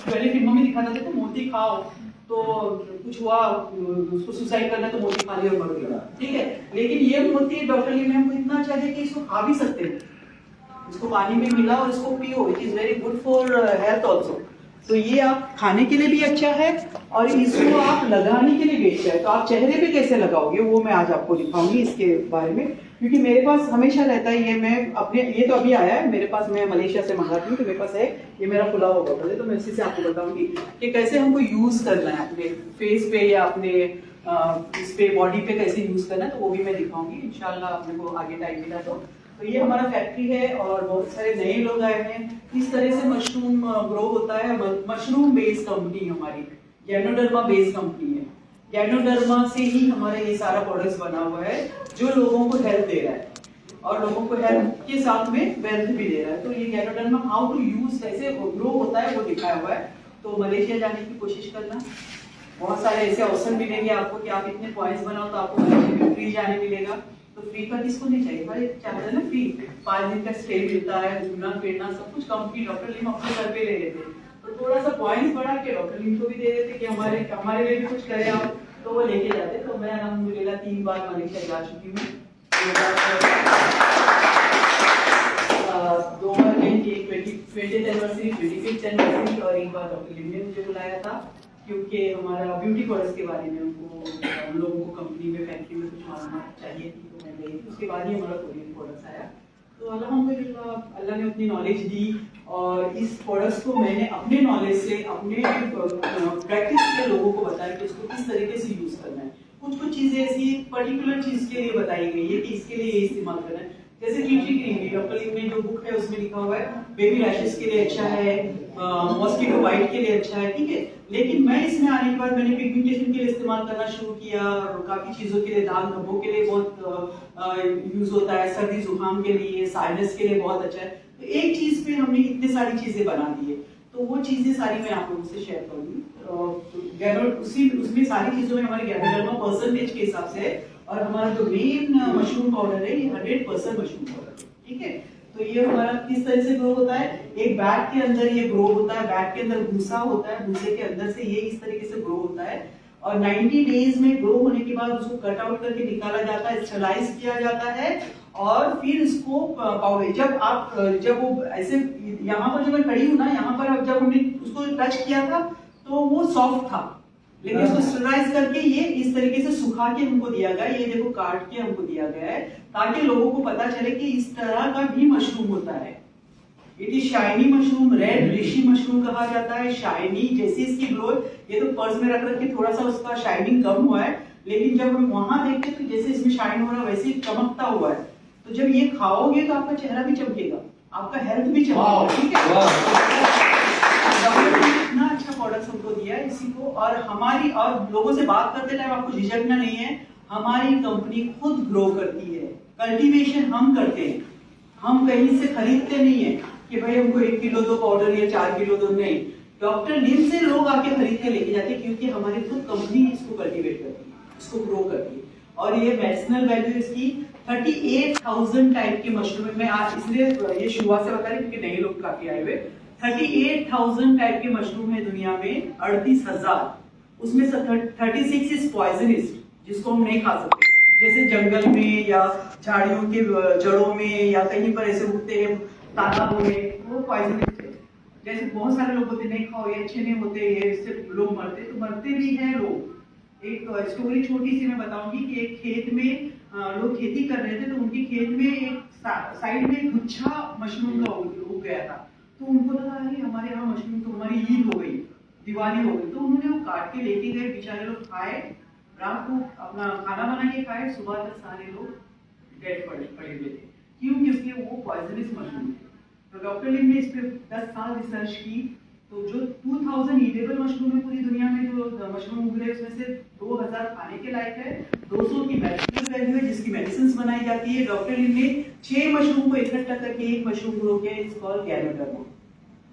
पहले फिल्मों में दिखाता था तो मोती खाओ तो कुछ हुआ, उसको सुसाइड करना तो मोती खा लिया और मर गया, ठीक है। लेकिन ये मोती डॉक्टर ली ने हमको इतना अच्छा है कि इसको खा भी सकते हैं, इसको पानी में मिला और इसको पियो, it is very good for health also. तो ये आप खाने के लिए भी अच्छा है और इसको आप लगाने के लिए भी अच्छा है। तो आप चेहरे पे कैसे लगाओगे वो मैं आज आपको दिखाऊंगी इसके बारे में, क्योंकि मेरे पास हमेशा रहता है ये। मैं अपने ये तो अभी आया है मेरे पास, मैं मलेशिया से मंगाती हूँ तो मेरे पास है, ये मेरा खुला हुआ बॉटल है। तो मैं इसी से आपको बताऊंगी कि कैसे हमको यूज करना है अपने फेस पे या अपने इस पे बॉडी पे कैसे यूज करना है, तो वो भी मैं दिखाऊंगी इंशाल्लाह अपने को आगे टाइम मिला तो ये हमारा फैक्ट्री है और बहुत सारे नए लोग आए हैं। इस तरह से मशरूम ग्रो होता है। मशरूम बेस्ड कंपनी हमारी गैनोडर्मा बेस्ड कंपनी है। गैनोडर्मा से ही हमारा ये सारा प्रोडक्ट्स बना हुआ है जो लोगों को हेल्प दे रहा है और लोगों को हेल्प के साथ में वेल्थ भी दे रहा है। तो ये गैनोडर्मा हाउ टू यूज कैसे ग्रो होता है वो दिखाया हुआ है। तो मलेशिया जाने की कोशिश करना, बहुत सारे ऐसे अवसर मिलेंगे आपको कि आप इतने पॉइंट्स बनाओ तो आपको मलेशिया में फ्री जाने मिलेगा। तो फ्री का किसको नहीं चाहिए, हर एक चाहता है ना फ्री। 5 दिन का स्टे मिलता है, घूमना फिरना सब कुछ कंपनी डॉक्टर लीम अपने सर पे ले लेते हैं। तो थोड़ा सा पॉइंट्स बढ़ा के डॉक्टर लीम को भी दे देते कि हमारे लिए भी कुछ करें आप, तो वो लेके जाते। तो मैं अल्हम्दुलिल्लाह 3 बार मलेशिया जा चुकी हूँ। 2 बार गई थी, 20th एनिवर्सरी, 25th एनिवर्सरी और एक बार डॉक्टर लीम ने मुझे बुलाया था क्योंकि हमारा ब्यूटी प्रोडक्ट्स के बारे में हम लोगों को कंपनी में फैक्ट्री में कुछ मालूमात चाहिए थी तो मैं गई थी। उसके बाद ही हमारा कोरियन प्रोडक्ट्स आया। तो अल्हम्दुलिल्लाह अल्लाह ने अपनी नॉलेज दी और इस प्रोडक्ट्स को मैंने अपने नॉलेज से अपने प्रैक्टिस के लोगों को बताया कि इसको किस तरीके से यूज करना है। कुछ चीजें ऐसी पर्टिकुलर चीज के लिए बताई गई है कि इसके लिए ये इस्तेमाल करना है। जैसे टी क्रीम डॉक्टर लीम ने जो बुक है उसमें लिखा हुआ है बेबी रैशेस के लिए अच्छा है, मॉस्किटो बाइट के लिए अच्छा है, ठीक है। लेकिन मैं इसमें आने के बाद मैंने पिगमेंटेशन के लिए इस्तेमाल करना शुरू किया और काफी चीजों के लिए, दाग धब्बों के लिए बहुत यूज होता है, सर्दी जुकाम के लिए, साइनस के लिए बहुत अच्छा है। तो एक चीज पे हमने इतनी सारी चीजें बना दी है, तो वो चीजें सारी मैं आप लोगों से शेयर करूंगी। उसमें सारी चीजों में हमारे गैनोडर्मा परसेंटेज के हिसाब से है और हमारा जो मेन मशरूम पाउडर है ये 100% मशरूम पाउडर है, ठीक है। तो ये हमारा किस तरह से ग्रो होता है, एक बैग के अंदर ये ग्रो होता है, बैग के अंदर भूसा होता है, भूसे के अंदर से ये इस तरीके से ग्रो होता है और 90 डेज में ग्रो होने के बाद उसको कट आउट करके निकाला जाता है, स्टरलाइज किया जाता है और फिर इसको पाउडर जब वो ऐसे यहाँ पर जो मैं खड़ी हूँ ना, यहाँ पर अब जब हमने उसको टच किया था तो वो सॉफ्ट था, लेकिन इसको स्टरलाइज करके ये इस तरीके से सुखा के हमको दिया गया। ये देखो काट के हमको दिया गया है ताकि लोगों को पता चले कि इस तरह का भी मशरूम होता है। It is shiny mushroom, red Rishi mushroom कहा जाता है। शाइनी जैसे इसकी ग्रोथ, ये तो पर्स में रख के थोड़ा सा उसका शाइनिंग कम हुआ है, लेकिन जब हम वहां देखते तो जैसे इसमें शाइन हो रहा है वैसे ही चमकता हुआ है। तो जब ये खाओगे तो आपका चेहरा भी चमकेगा, आपका हेल्थ भी चमकेगा, ठीक है। इतना अच्छा प्रोडक्ट हमको दिया है इसी को। और लोगों से बात करते टाइम आपको झिझकना नहीं है, हमारी कंपनी खुद ग्रो करती है, कल्टीवेशन हम करते हैं, हम कहीं से खरीदते नहीं है कि भाई हमको 1 किलो दो पाउडर या 4 किलो दो, नहीं। डॉक्टर लीम से लोग आके खरीद के लेके जाते हैं क्योंकि हमारी खुद कंपनी इसको कल्टीवेट करती है, इसको ग्रो करती है। और ये मेडिसिनल वैल्यू इसकी 38,000 टाइप के मशरूम में, आज इसलिए ये शुरुआत से बता रही क्योंकि नए लोग काफी आए हुए। 38,000 टाइप के मशरूम है दुनिया में, 38,000, उसमें से 36 इज पॉइजनस, जिसको हम नहीं खा सकते। जैसे जंगल में या झाड़ियों के जड़ों में या कहीं पर ऐसे उगते हैं तालाबों में, वो पॉइजनस है। जैसे बहुत सारे लोग बोलते नहीं खाओ ये अच्छे नहीं होते, ये इससे लोग मरते, तो मरते भी हैं लोग। एक स्टोरी छोटी सी मैं बताऊंगी कि एक खेत में लोग खेती कर रहे थे, तो उनके खेत में एक साइड में गुच्छा मशरूम का उग गया था। तो उनको लगा अरे हमारे यहाँ मशरूम, तो हमारी ईद हो गई, दिवाली हो गई। तो उन्होंने वो काट के लेके गए, बेचारे लोग खाए, रात को अपना खाना बना के खाए, सुबह तक सारे लोग डेड पड़े हुए थे। क्यों? क्योंकि वो पॉइजनस मशरूम थे। तो डॉक्टर लीम ने इस पर 10 साल रिसर्च की। तो जो 2000 ईडेबल मशरूम है पूरी दुनिया में, जो मशरूम उग रहे हैं उसमें से 2000 खाने के लायक है, 200 की मेडिसिनल वैल्यू है जिसकी मेडिसिन बनाई जाती है। डॉक्टर लीम ने 6 मशरूम को इकट्ठा करके एक मशरूम ग्रो किया, इट्स कॉल्ड गैनोडर्मा।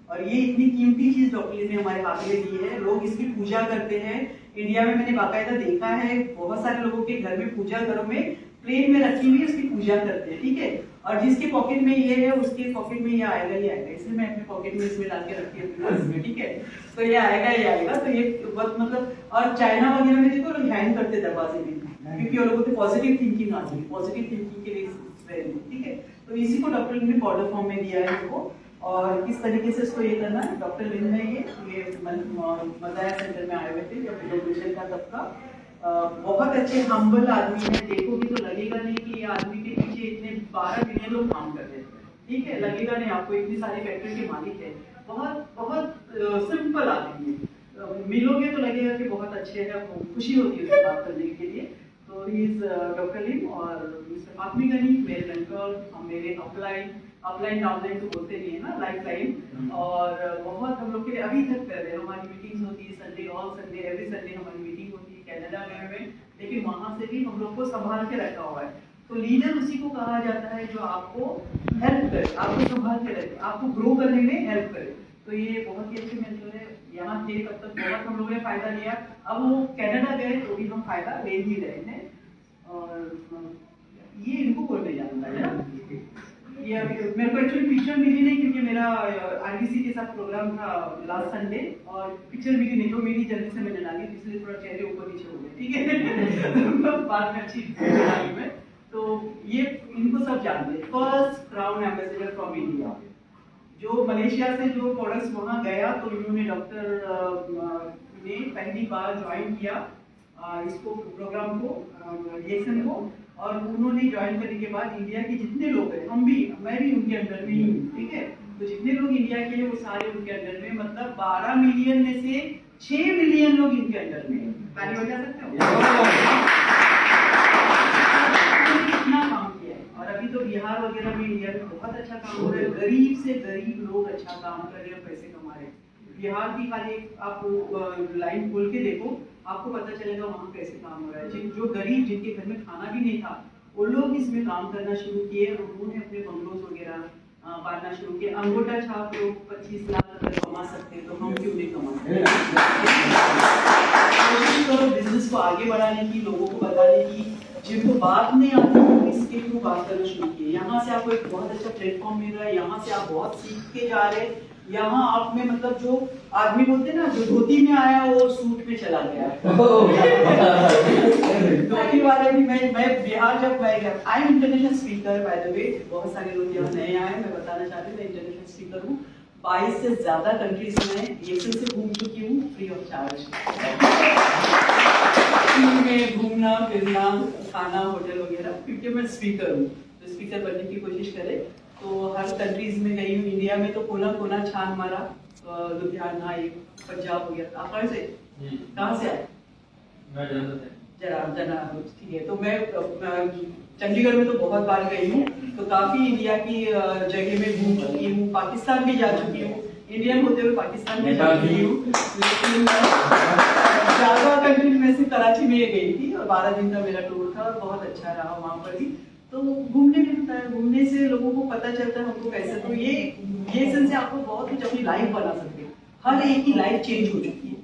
और ये इतनी कीमती चीज डॉक्टर लीम ने हमारे हाथ में दी है, लोग इसकी पूजा करते हैं। इंडिया में मैंने बाकायदा देखा है, बहुत सारे लोगों के घर में पूजा घरों में प्लेट में रखी हुई है, उसकी पूजा करते हैं, ठीक है। और जिसके पॉकेट में ये है उसके पॉकेट में ये आएगा ही आएगा, इसलिए मैं अपने पॉकेट में इसमें डाल के रखती हूँ अपने पर्स में, ठीक है। तो ये आएगा ही आएगा। तो ये बहुत मतलब, और चाइना वगैरह में देखो लोग हैंग करते दरवाजे में, क्योंकि वो लोगों को पॉजिटिव थिंकिंग आती है, पॉजिटिव थिंकिंग के लिए, ठीक है। तो इसी को डॉक्टर लिन ने पाउडर फॉर्म में दिया है इनको, और किस तरीके से इसको ये करना है। डॉक्टर लिन है ये मदाया सेंटर में आए हुए थे जब इनॉग्रेशन था तब का। बहुत अच्छे हम्बल आदमी है, देखोगे तो लगेगा नहीं कि ये आदमी के पीछे इतने 12 मिलियन लोग काम कर रहे हैं, ठीक है। लगेगा नहीं आपको इतनी सारी फैक्ट्री के मालिक है, बहुत बहुत सिंपल आदमी है। मिलोगे तो लगेगा कि बहुत अच्छे हैं, खुशी होती है उससे बात करने के लिए। तो ही इज डॉक्टर लिम और मिस्टर फातमी गनी, मेरे मेंटर, हम मेरे अपलाइन डाउनलाइन तो बोलते नहीं है ना, लाइफ लाइन। और बहुत हम लोग के लिए अभी तक कर रहे हैं, हमारी मीटिंग्स होती है Sunday, all Sunday, every Sunday हमारी मीटिंग होती है कनाडा में, लेकिन वहां से भी हम लोग को संभाल के रखा हुआ है। तो लीडर उसी को कहा जाता है जो आपको हेल्प करे, आपको संभाल के रखे, आपको ग्रो करने में हेल्प करे। तो ये बहुत ही अच्छे मेंटर है, यहाँ थे तब तक बहुत हम लोगों ने फायदा लिया, अब वो कनाडा गए तो भी हम फायदा ले ही रहे हैं। और ये इनको बोलने जानता है ना, ये मेरे को एक्चुअली पिक्चर मिली नहीं, क्योंकि मेरा आरबीसी के साथ प्रोग्राम था लास्ट संडे, और पिक्चर मिली नहीं, तो मेरी जल्दी से मैंने डाली, इसलिए थोड़ा चेहरे ऊपर नीचे हो गए, ठीक है। बाद में अच्छी डाली मैं। तो ये इनको सब जानते हैं, first crown ambassador from India, जो मलेशिया से जो प्रोडक्ट्स वहाँ गया, तो इन्होंने डॉक्टर ने पहली बार ज्वाइन किया इसको, प्रोग्राम को, रिएक्शन को। और उन्होंने ज्वाइन करने के बाद इंडिया के जितने लोग हैं, मैं भी उनके अंडर में ही हूँ, ठीक है। तो जितने लोग इंडिया के हैं वो सारे उनके अंडर में, मतलब 12 मिलियन में से 6 मिलियन लोग इनके अंडर में। ताली बजा सकते हो? कितना काम किया है। और अभी तो बिहार वगैरह में इंडिया में बहुत अच्छा काम हो रहा है, गरीब से गरीब लोग अच्छा काम कर रहे हैं, पैसे कमा रहे हैं। बिहार की खाली आप लाइन खोल के देखो, आपको पता चलेगा वहाँ कैसे काम हो रहा है। जो गरीब, जिनके घर में खाना भी नहीं था, वो लोग इसमें काम करना शुरू किए, और उन्होंने अपने बंगलोज वगैरह पालना शुरू किया। अंगूठा छाप लोग 25 लाख अगर कमा सकते हैं तो हम क्यों नहीं कमा सकते? कोशिश करो बिजनेस को आगे बढ़ाने की, लोगों को बताने की, जिनको बात नहीं आती है इसके थ्रू बात करना शुरू किए। यहाँ से आपको एक बहुत अच्छा प्लेटफॉर्म मिल रहा है, यहाँ से आप बहुत सीख के जा रहे हैं। यहाँ आप में मतलब जो आदमी बोलते हैं ना, जो धोती में आया वो सूट में चला गया। धोती वाले भी मैं बिहार जब मैं गया, I am international speaker by the way, बहुत सारे लोग यहाँ नए आए, मैं बताना चाहती हूँ मैं इंटरनेशनल स्पीकर हूँ। 22 से ज्यादा कंट्रीज में ये से घूम चुकी हूँ फ्री ऑफ चार्ज। में घूमना फिरना, खाना, होटल वगैरह, क्योंकि मैं स्पीकर हूँ, तो स्पीकर बनने की कोशिश करे। तो हर कंट्रीज में गई हूँ, इंडिया में तो कोना कोना छान मारा, लुधियाना, पंजाब हो गया। आप कहाँ से आए? जना, ठीक है। तो मैं चंडीगढ़ में तो बहुत बार गई हूँ, तो काफी इंडिया की जगह में घूम चुकी हूँ, पाकिस्तान भी जा चुकी हूँ, इंडियन होते हुए पाकिस्तान में जा चुकी हूँ, लेकिन ज्यादा कंट्री में से कराची में ये गई थी, और 12 दिन का मेरा टूर था, और बहुत अच्छा रहा वहाँ पर भी। तो घूमने मिलता है, घूमने से लोगों को पता चलता है हमको कैसे। तो ये सेंस से आपको बहुत कुछ अपनी लाइफ बना सकते हो, हर एक की लाइफ चेंज हो चुकी है,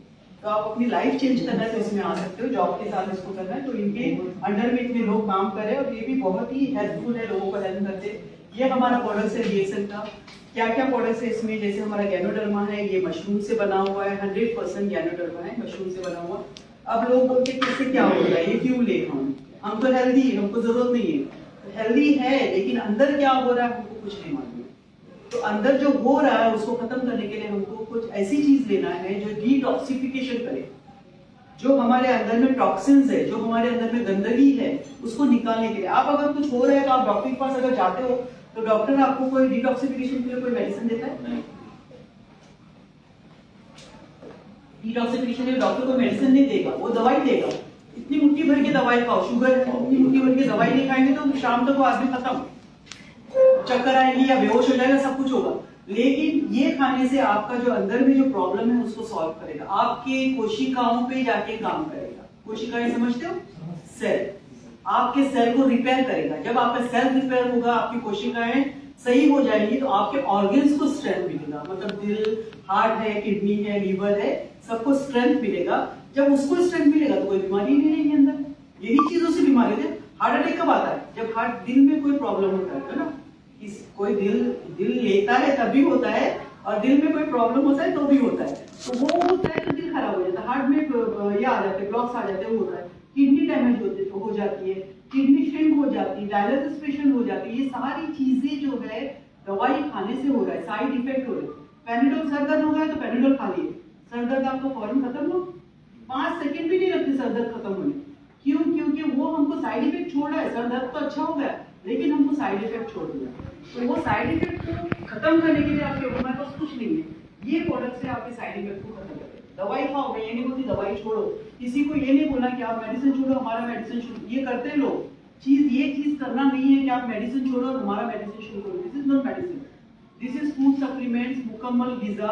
तो आप अपनी लाइफ चेंज करना है तो इसमें आ सकते हो, जॉब के साथ इसको करना है। तो इनके अंडर में इतने लोग काम कर रहे हैं, और ये भी बहुत ही हेल्पफुल है, लोगों को हेल्प करते हैं। ये हमारा प्रोडक्ट है रिएक्शन का, क्या क्या प्रोडक्ट्स है इसमें, जैसे हमारा गैनोडर्मा है, ये मशरूम से बना हुआ है, 100% गैनोडर्मा है, मशरूम से बना हुआ। अब लोग बोलते हैं इससे क्या हो रहा है, ये क्यों ले, हम तो हेल्दी है, हमको जरूरत नहीं है। हेल्दी है, लेकिन अंदर क्या हो रहा है हमको कुछ नहीं मालूम। तो अंदर जो हो रहा है उसको खत्म करने के लिए हमको कुछ ऐसी चीज लेना है जो डिटॉक्सिफिकेशन करे, जो हमारे अंदर में टॉक्सिन्स है, जो हमारे अंदर में गंदगी है, उसको निकालने के लिए। आप अगर कुछ हो रहा है तो आप डॉक्टर के पास अगर जाते हो तो डॉक्टर आपको कोई डिटॉक्सिफिकेशन के लिए कोई मेडिसिन देता है? डिटॉक्सिफिकेशन के लिए डॉक्टर कोई मेडिसिन नहीं देगा, वो दवाई देगा। इतनी मुट्ठी भर के दवाई खाओ, शुगर है, इतनी मुट्ठी भर के दवाई नहीं खाएंगे तो शाम तक वो आदमी खत्म, चक्कर आएगी या बेहोश हो जाएगा, सब कुछ होगा। लेकिन ये खाने से आपका जो अंदर में जो प्रॉब्लम है उसको सॉल्व करेगा, आपके कोशिकाओं पे जाके काम करेगा। कोशिकाएं समझते हो? सेल, आपके सेल को रिपेयर करेगा। जब आपका सेल रिपेयर होगा, आपकी कोशिकाएं सही हो जाएगी, तो आपके ऑर्गन्स को स्ट्रेंथ मिलेगा। मतलब दिल, हार्ट है, किडनी है, लीवर है, सबको स्ट्रेंथ मिलेगा। जब उसको स्ट्रेंथ मिलेगा तो कोई बीमारी नहीं रहेगी अंदर। यही चीजों से बीमारी है। हार्ट अटैक कब आता है? जब हार्ट दिल में कोई प्रॉब्लम होता है ना, कोई दिल लेता है तभी होता है, और दिल में कोई प्रॉब्लम होता है तो भी होता है। तो वो होता है तो दिल खराब हो जाता है, हार्ट में ये आ जाते हैं, ब्लॉक्स आ जाते हैं, वो होता है, किडनी डैमेज हो जाती है, किडनी श्रिंक हो जाती है, डायलिसिस पेशेंट हो जाती है। ये सारी चीजें जो है दवाई खाने से हो रहा है, साइड इफेक्ट हो रहे हैं। पैराडोल सर दर्द हो गया तो पैराडोल खा लिए, सर दर्द आपको फौरन खत्म हो, 5 सेकंड भी नहीं लगते सर दर्द खत्म होने। क्यों? क्योंकि वो हमको साइड इफेक्ट छोड़ रहा है। सर दर्द तो अच्छा हो गया लेकिन हमको साइड इफेक्ट छोड़ दिया। तो वो साइड इफेक्ट को खत्म करने के लिए आपके हमारे पास कुछ नहीं है। ये प्रोडक्ट से आपके साइड इफेक्ट को खत्म करें। दवाई खाओ, मैं ये नहीं बोलती दवाई छोड़ो, किसी को ये नहीं बोलना कि आप मेडिसिन छोड़ो, हमारा मेडिसिन छोड़ो। ये करते हैं लोग, ये चीज करना नहीं है कि आप मेडिसिन छोड़ो और हमारा मेडिसिन शुरू करो। This is not medicine, this is food supplements, मुकम्मल ग़िज़ा।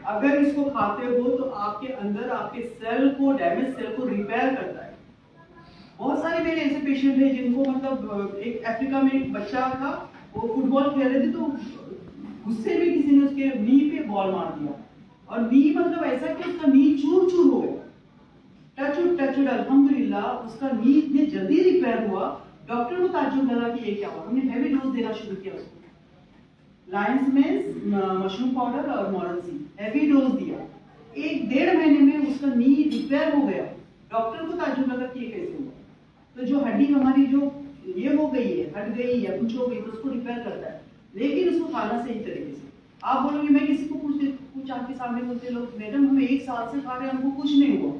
अगर इसको खाते हो तो आपके अंदर आपके सेल को, डैमेज सेल को रिपेयर करता है। बहुत सारे मेरे ऐसे पेशेंट हैं जिनको मतलब एक अफ्रीका में एक बच्चा था, वो फुटबॉल खेल रहे थे तो गुस्से में किसी ने उसके नी पे बॉल मार दिया, और नी मतलब ऐसा कि उसका नी चूर चूर हो गया। टच अल्हम्दुलिल्लाह उसका नी इतने जल्दी रिपेयर हुआ, डॉक्टर को ताज्जुब लगा कि ये क्या हुआ। हमने हैवी डोज देना शुरू किया उसको, लायंस में मशरूम पाउडर और मोरल हैवी डोज दिया। 1-1.5 महीने में उसका नी रिपेयर हो गया। डॉक्टर को ताज्जुब लगा कि ये कैसे हुआ। तो जो हड्डी हमारी जो ये हो गई है, हट गई या कुछ हो गई तो उसको रिपेयर करता है, लेकिन उसको खाना सही तरीके से। आप बोलोगे मैं किसी को कुछ आपके सामने बोलते लोग, मैडम हम 1 साल से खा रहे हैं, हमको कुछ नहीं हुआ,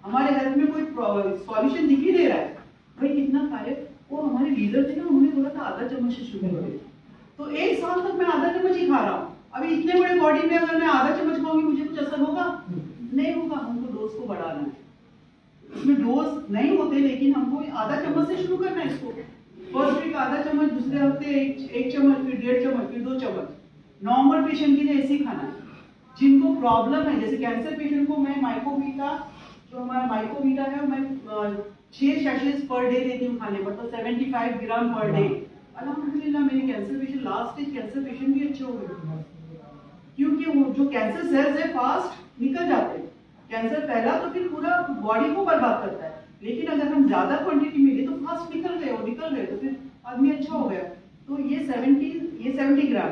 हमारे हेल्थ में कोई सॉल्यूशन दिख ही नहीं रहा है। भाई कितना खाए? वो हमारे लीडर थे ना, उन्होंने बोला था आधा चम्मच से शुरू करें, तो 1 साल तक मैं आधा चम्मच ही खा रहा हूँ। अभी इतने बड़े बॉडी में अगर मैं आधा चम्मच खाऊंगी मुझे कुछ असर होगा? नहीं होगा। हमको डोज को बढ़ाना है, इसमें डोज नहीं होते लेकिन हमको आधा चम्मच से शुरू करना है इसको। फर्स्ट वीक आधा चम्मच, दूसरे हफ्ते 1 चम्मच, फिर 1.5 चम्मच, फिर 2 चम्मच। नॉर्मल पेशेंट के लिए ऐसे ही खाना है। जिनको प्रॉब्लम है, जैसे कैंसर पेशेंट को मैं माइकोवीटा, जो हमारा माइकोवीटा है, मैं 6 सैशेस पर डे देती हूँ खाने पर, तो 75 ग्राम पर डे। अल्हम्दुलिल्लाह मेरे cancer patient, last stage cancer patient भी अच्छे हो गए, क्योंकि वो जो कैंसर सेल्स है फास्ट निकल जाते हैं। कैंसर फैला तो फिर पूरा बॉडी को बर्बाद करता है, लेकिन अगर हम ज्यादा क्वांटिटी में ले तो फास्ट निकल गए तो फिर आदमी अच्छा हो गया। तो ये 70 ग्राम,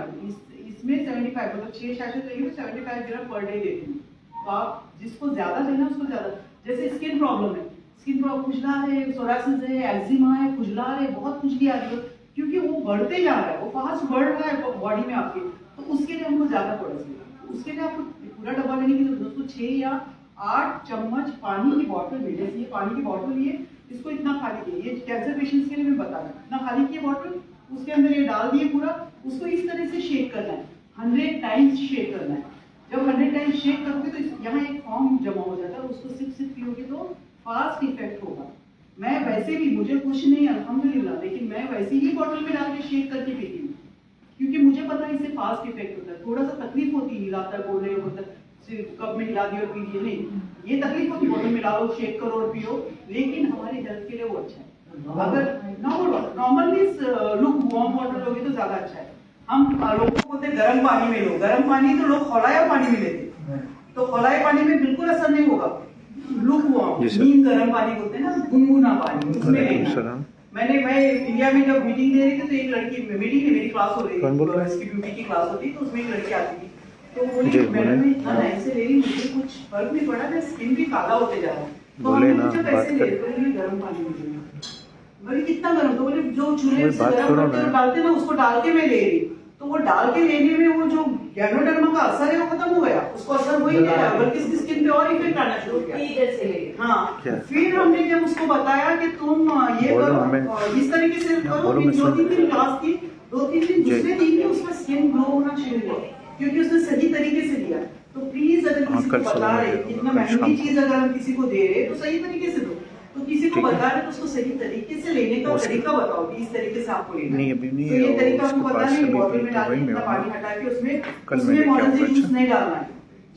इसमें 75, मतलब 6 सैशे लेंगे तो 75 ग्राम पर डे देती हूँ। तो आप जिसको ज्यादा लेना उसको ज्यादा। जैसे स्किन प्रॉब्लम है, स्किन प्रॉब्लम, खुजला है, सोरासिस है, एक्जिमा है, खुजला है, बहुत खुजली आ रही है, क्योंकि वो बढ़ते जा रहा है, वो फास्ट बढ़ रहा है बॉडी में आपके, तो उसके लिए हमको ज्यादा प्रोडक्ट्स लेना। उसके लिए आपको पूरा डब्बा लेने की जरूरत, उसको 6 या 8 चम्मच पानी की बॉटल में, जैसे ये पानी की बॉटल लिए, इसको इतना खाली किए, ये कैंसर पेशेंट्स के लिए मैं बता रहा हूँ, इतना खाली किए बॉटल, उसके अंदर ये डाल दिए पूरा, उसको इस तरह से शेक करना है, 100 टाइम्स शेक करना है। जब 100 टाइम्स शेक करोगे तो यहाँ एक फॉर्म जमा हो जाता है, उसको सिप पियोगे तो फास्ट इफेक्ट होगा। मैं वैसे भी, मुझे कुछ नहीं अल्हम्दुलिल्लाह, लेकिन मैं वैसे ही बॉटल में डाल के शेक करके पीती हूँ, क्योंकि मुझे पता है इससे फास्ट इफेक्ट होता है। थोड़ा सा तकलीफ होती है, हिलाता है, बोल रहे होता है कप में हिला दिया और पी दिए, नहीं, ये तकलीफ होती, बोतल में डालो, शेक करो और पियो, लेकिन हमारे हेल्थ के लिए वो अच्छा है। अगर normal means look warm water लोगे तो ज्यादा अच्छा है। हम लोगों को बोलते गर्म पानी में लो, गर्म पानी तो लोग खौलाया पानी में लेते, तो खौलाए पानी में बिल्कुल असर नहीं होगा। लुक वार्म, नीम गर्म पानी बोलते हैं ना, गुनगुना पानी, उसमें लेना। मैं इंडिया में जब मीटिंग दे रही थी तो एक लड़की, मीटिंग में मेरी क्लास हो रही थी, इसकी ब्यूटी की क्लास होती, तो उसमें एक लड़की आती थी, तो बोली मैडम मैं इतना टाइम से ले रही, मुझे कुछ फर्क नहीं पड़ा, मेरा स्किन भी काला होते जा रहा है, तो हमने पूछा कैसे ले, तो बोली गर्म पानी में लेना। बोली कितना गर्म? तो बोले जो चूल्हे से गर्म करके वो डालते ना, उसको डाल के मैं ले रही, तो वो डाल के लेने में वो जो गैनोडर्मा का असर है वो खत्म हो गया, उसको असर हो ही नहीं रहा, बल्कि इसकी स्किन पे और इफेक्ट आना शुरू किया। हाँ, फिर हमने जब उसको बताया कि तुम ये करो, इस तरीके से करो, 2-3 दिन क्लास की, 2-3 दिन, दूसरे दिन ही उसका स्किन ग्लो होना शुरू हुआ, क्योंकि उसने सही तरीके से लिया। तो प्लीज अगर किसी को बता रहे, इतना महंगी चीज अगर हम किसी को दे रहे तो सही तरीके से दो, तो किसी को बता रहे तो उसको सही तरीके से लेने का तरीका बताओ कि इस तरीके से आपको लेना है। तो ये तरीका आपको पता नहीं, बॉटल में डाल के इतना पानी हटा के उसमें मोरेंजी जूस नहीं डालना है।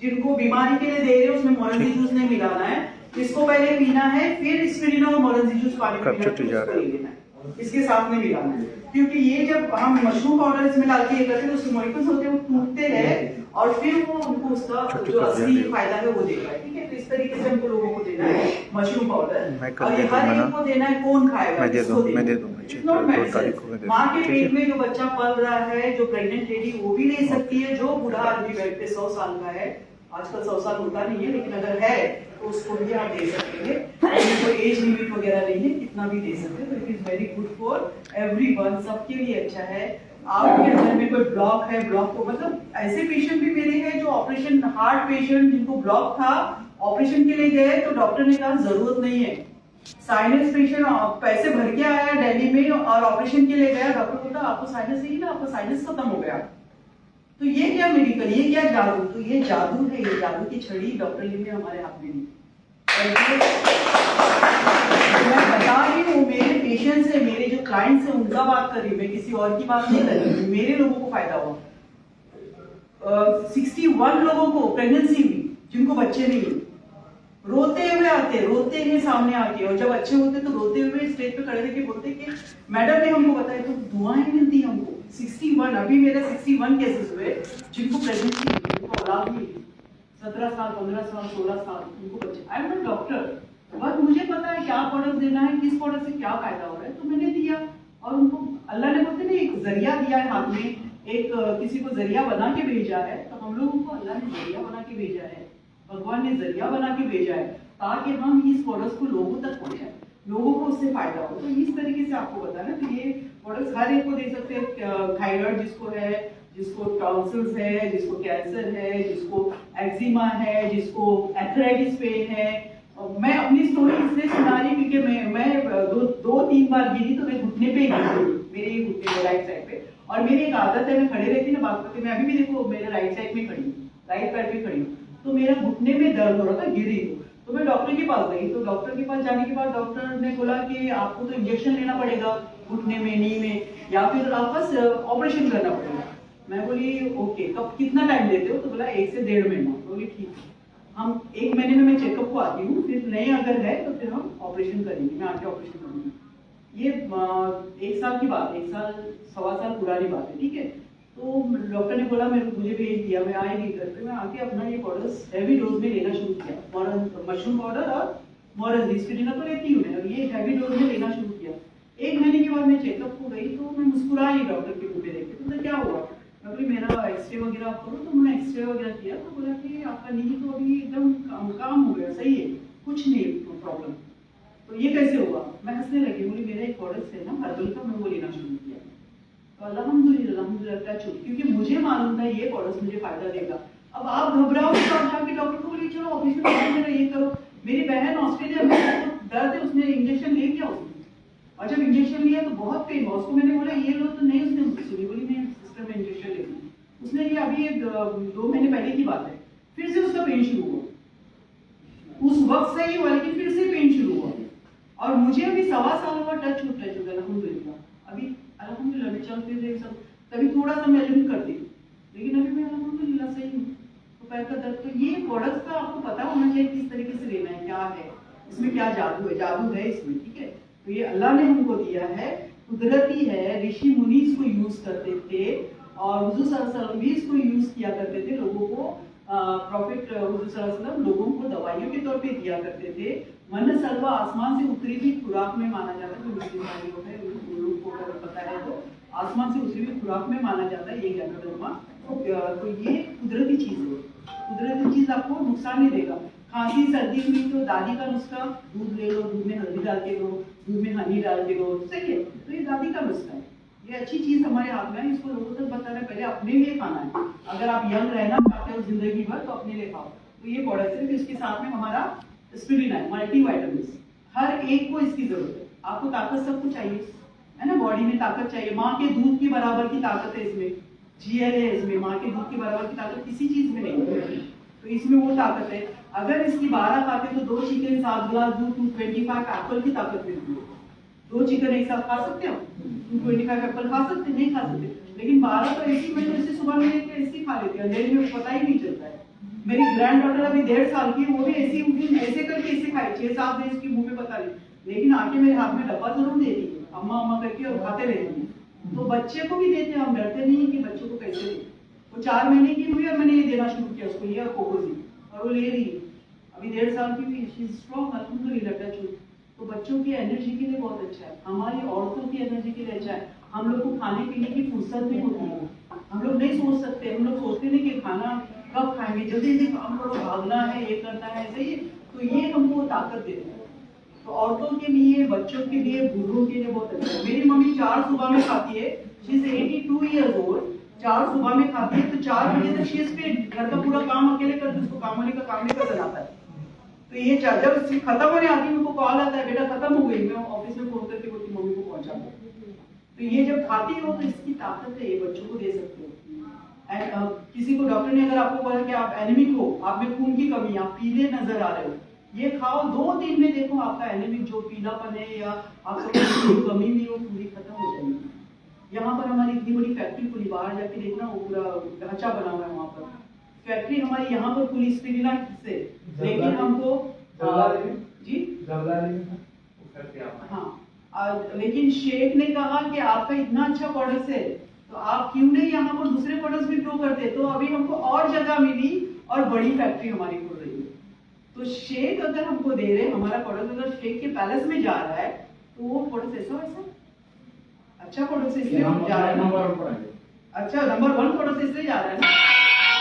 जिनको बीमारी के लिए दे रहे हो उसमें मोरेंजी जूस नहीं मिलाना है, इसको पहले पीना है, फिर स्पिरिना और मोरेंजी जूस पानी में लेना है, इसके साथ में मिलाना है। क्योंकि ये जब हम मशरूम पाउडर इसमें डाल के ये करते हैं तो उसके मॉलिक्यूल्स होते हैं, वो टूटते हैं और फिर वो हमको उसका जो असली फायदा है वो देगा। ठीक है। किस तरीके से हमको लोगों को देना है मशरूम पाउडर, और ये मैं हर एक को देना है, कौन खाएगा, मैं दे दूंगा। 2 तारीख को मैं दे दूंगा। माँ के पेट में जो बच्चा पल रहा है, जो प्रेग्नेंट लेडी वो भी ले सकती है, जो बूढ़ा आदमी बेड पे 100 साल का है, आजकल 100 साल होता नहीं है, लेकिन अगर है तो उसको भी आप दे सकते हैं। कोई एज लिमिट वगैरह नहीं है, कितना भी दे सकते हैं। तो it is very good for everyone, सबके लिए अच्छा है। आपके अंदर में कोई ब्लॉक है, ब्लॉक को मतलब ऐसे पेशेंट भी मेरे हैं जो ऑपरेशन, हार्ट पेशेंट जिनको ब्लॉक था, ऑपरेशन के लिए गए तो डॉक्टर ने कहा जरूरत नहीं है। साइनस पेशेंट पैसे भर के आया दिल्ली में और ऑपरेशन के लिए गया, डॉक्टर बोलता आपको साइनस ही ना, आपका साइनस खत्म हो गया। तो ये क्या मेडिकल, ये क्या जादू, तो ये जादू है, ये जादू की छड़ी डॉक्टर ली ने हमारे हाथ में दी। मैं बता रही हूँ, मेरे पेशेंट्स है, मेरे जो क्लाइंट्स है उनका बात कर रही हूँ मैं, किसी और की बात नहीं कर रही हूँ। मेरे लोगों को फायदा हुआ। 61 लोगों को प्रेगनेंसी हुई जिनको बच्चे नहीं है, रोते हुए आते, रोते हैं सामने आके, और जब अच्छे होते तो रोते हुए स्टेज पे खड़े होकर बोलते कि मैडम ने हमको बताया, तो दुआएं मिलती हमको। 61, अभी मेरे 61 केसेस हुए जिनको प्रेगनेंसी, जिनको औलाद हुई, 17 साल, 15 साल, 16 साल, उनको बच्चे। I am not doctor, but मुझे पता है क्या प्रोडक्ट देना है, किस प्रोडक्ट से क्या फायदा हो रहा है, तो मैंने दिया। और उनको अल्लाह ने बोलते ना एक जरिया दिया है हाथ में, एक किसी को जरिया बना के भेजा है, तो हम लोगों को अल्लाह ने जरिया बना के भेजा है, भगवान ने जरिया बना के भेजा है, ताकि हम इस प्रोडक्ट्स को लोगों तक पहुंचाएं, लोगों को उससे फायदा हो। तो इस तरीके से आपको बताना, तो ये प्रोडक्ट्स हर एक को दे सकते हैं। थायराइड जिसको है, जिसको टॉन्सिल्स है, जिसको कैंसर है, जिसको एक्जिमा है, जिसको एथराइटिस पेन है। मैं अपनी स्टोरी इसलिए सुना रही क्योंकि मैं दो तीन बार गिरी तो मैं घुटने पे गिरी, मेरे घुटने में राइट साइड पे, और मेरी एक आदत है मैं खड़े रहती ना बात करते, मैं अभी भी देखो मेरे राइट साइड में खड़ी, राइट पैर पे खड़ी, तो मेरा घुटने में दर्द हो रहा था, गिरी तो मैं डॉक्टर के पास गई। तो डॉक्टर के पास जाने के बाद डॉक्टर ने बोला कि आपको तो इंजेक्शन लेना पड़ेगा घुटने में, नी में, या फिर आपका ऑपरेशन करना पड़ेगा। मैं बोली ओके, कब कितना टाइम देते हो, तो बोला 1 से 1.5 महीना। बोली ठीक है, हम 1 महीने में मैं चेकअप को आती हूँ, फिर नहीं अगर है तो फिर हम ऑपरेशन करेंगे, मैं आके ऑपरेशन करूंगी। ये 1 साल की बात, 1 साल 1.25 साल पुरानी बात है, ठीक है। तो डॉक्टर ने बोला मुझे भेज दिया, मैं आएगी घर पे, मैं आके अपना ये पाउडर हैवी डोज में लेना शुरू किया, मशरूम पाउडर और मॉरस डिस्पिरिन तो लेती हूँ मैं, और ये हैवी डोज में लेना शुरू किया। 1 महीने के बाद मैं चेकअप को गई तो मैं मुस्कुराई डॉक्टर के मुंह पे देख के, तो क्या हुआ, मैं बोली मेरा एक्सरे वगैरह आप करो, तो मैंने एक्सरे वगैरह किया तो बोला कि आपका नी तो अभी एकदम काम हो गया, सही है, कुछ नहीं प्रॉब्लम। तो ये कैसे हुआ, मैं हंसने लगी, बोली मेरा एक प्रोडक्ट है ना हर्बल का, मैं वो लेना शुरू किया। तो अल्हम्दुलिल्लाह टच हो, क्योंकि मुझे मालूम था ये प्रोडक्ट मुझे फायदा देगा। अब आप घबराओ तो आप जाके डॉक्टर को बोलिए चलो ऑफिस में मेरा ये करो। मेरी बहन ऑस्ट्रेलिया में तो दर्द है, उसने इंजेक्शन ले लिया उसने, और जब इंजेक्शन लिया तो बहुत पेन हुआ उसको। मैंने बोला ये लो, तो नहीं उसने मुझसे सुनी, बोली नहीं सिस्टर में इंजेक्शन लेना। उसने लिया, अभी 2 महीने पहले की बात है, फिर से उसका पेन शुरू हुआ, उस वक्त सही हुआ लेकिन फिर से पेन शुरू हुआ। और मुझे अभी 1.25 साल हुआ टच हो अल्हम्दुलिल्लाह, अभी अल्हम्दुलिल्लाह मैं चल फिर सब, तभी थोड़ा सा मैं लिमिट करती हूँ, लेकिन अभी मैं अल्हम्दुलिल्लाह सही हूँ। तो पैर का दर्द, तो ये प्रोडक्ट्स का आपको पता होना चाहिए किस तरीके से लेना है, क्या है इसमें, क्या जादू है, जादू है इसमें, ठीक है। तो ये अल्लाह ने हमको दिया है, कुदरती है, ऋषि मुनि इसको यूज करते थे, और हुजूर सल्लल्लाहु अलैहि वसल्लम भी इसको यूज किया करते थे, लोगों को प्रॉफिट हुजूर सल्लल्लाहु अलैहि वसल्लम लोगों को दवाइयों के तौर पे दिया करते थे। मन सलवा आसमान से उतरी हुई खुराक में माना जाता है, जो मुस्लिम भाइयों है उन को अगर पता है तो आसमान से उतरी हुई खुराक में माना जाता है ये गैनोडर्मा। तो ये कुदरती चीज है, कुदरती चीज आपको नुकसान नहीं देगा। खांसी सर्दी हुई तो दादी का नुस्खा, दूध ले लो, दूध में हल्दी डाल के लो, दूध में हनी डाल के लो, सही है, तो ये दादी का नुस्खा है, ये अच्छी चीज हमारे हाथ में है, इसको लोगों तक बताना है। पहले अपने लिए खाना है, अगर आप यंग रहना चाहते हो जिंदगी भर तो अपने लिए खाओ। तो ये प्रोडक्ट है, इसके साथ में हमारा स्पिरुलिना है, मल्टीविटामिन, हर एक को इसकी जरूरत है। आपको ताकत सबको चाहिए है ना, बॉडी में ताकत चाहिए, माँ के दूध की बराबर की ताकत है इसमें, जीएल है इसमें, माँ के दूध की बराबर की ताकत किसी चीज में नहीं है, तो इसमें वो ताकत है। अगर इसकी 12 खाते तो 2 चिकन 7 गिलास दूध 225 एप्पल की ताकत मिलती है। 2 चिकन एक साथ खा सकते हो, 225 एप्पल खा सकते नहीं खा सकते, लेकिन 12 तो ऐसी, मैं तो ऐसे सुबह में ऐसी खा लेती है, अंधेरे में पता ही नहीं चलता है। मेरी ग्रैंड डॉटर अभी 1.5 साल की, वो भी ऐसी उठी, ऐसे करके ऐसे खाई, 6-7 दिन उसकी मुंह में पता नहीं, लेकिन आके मेरे हाथ में डब्बा जरूर देती है, अम्मा अम्मा करके, और खाते रहती है। तो बच्चे को भी देते हैं, हम डरते नहीं कि बच्चों को कैसे दें। वो 4 महीने की हुई और मैंने ये देना शुरू किया उसको, ये और कोकोजी, और वो ले रही है। अब अभी 1.5 साल की भी, शी इज स्ट्रांग अल्हम्दुलिल्लाह। तो बच्चों की एनर्जी के लिए बहुत अच्छा है, हमारी औरतों की एनर्जी के लिए अच्छा है। हम लोग को खाने पीने की फुर्सत नहीं होती है, हम लोग नहीं सोच सकते, हम लोग सोचते नहीं कि खाना कब खाएंगे, जल्दी जल्दी काम करो, भागना है, ये करना है, सही है। तो ये हमको ताकत देता है। तो औरतों के लिए, बच्चों के लिए, बूढ़ों के लिए बहुत अच्छा है। मेरी मम्मी 4 सुबह में खाती है, शी इज 82 ईयर्स ओल्ड। 4 सुबह में खाती है, तो 4 बजे तक शी इज फिट, घर का पूरा काम अकेले करती है, उसको काम वाले का काम नहीं करना आता है। तो ये जब खत्म होने आती है, उनको कॉल आता है, बेटा खत्म हो गई, मैं ऑफिस में फोन करके बोलती मम्मी को पहुंचा दो। तो ये जब खाती हो तो इसकी ताकत है, ये बच्चों को दे सकते हो। किसी को डॉक्टर ने अगर आपको बोला कि आप एनीमिक हो, आप में खून की कमी, आप पीले नजर आ रहे हो, ये खाओ, 2 दिन में देखो आपका एनीमिक जो पीलापन है या आपको कमी भी हो, पूरी खत्म हो जाएगी। यहाँ पर हमारी इतनी बड़ी फैक्ट्री खुली, बाहर जाके देखना, वो पूरा ढांचा बना हुआ है वहाँ पर। फैक्ट्री हमारी यहाँ पर पुलिस स्पिरिना से, लेकिन हमको जी हाँ, लेकिन शेख ने कहा कि आपका इतना अच्छा प्रोडक्ट है, तो आप क्यों नहीं यहाँ पर दूसरे प्रोडक्ट्स भी ग्रो करते। तो अभी हमको और जगह मिली और बड़ी फैक्ट्री हमारी खुल रही है। तो शेख अगर हमको दे रहे, हमारा प्रोडक्ट अगर शेख के पैलेस में जा रहा है, तो वो प्रोडक्ट ऐसा अच्छा प्रोडक्ट इसलिए जा रहा है, अच्छा नंबर 1 प्रोडक्ट इसलिए जा रहा है ना।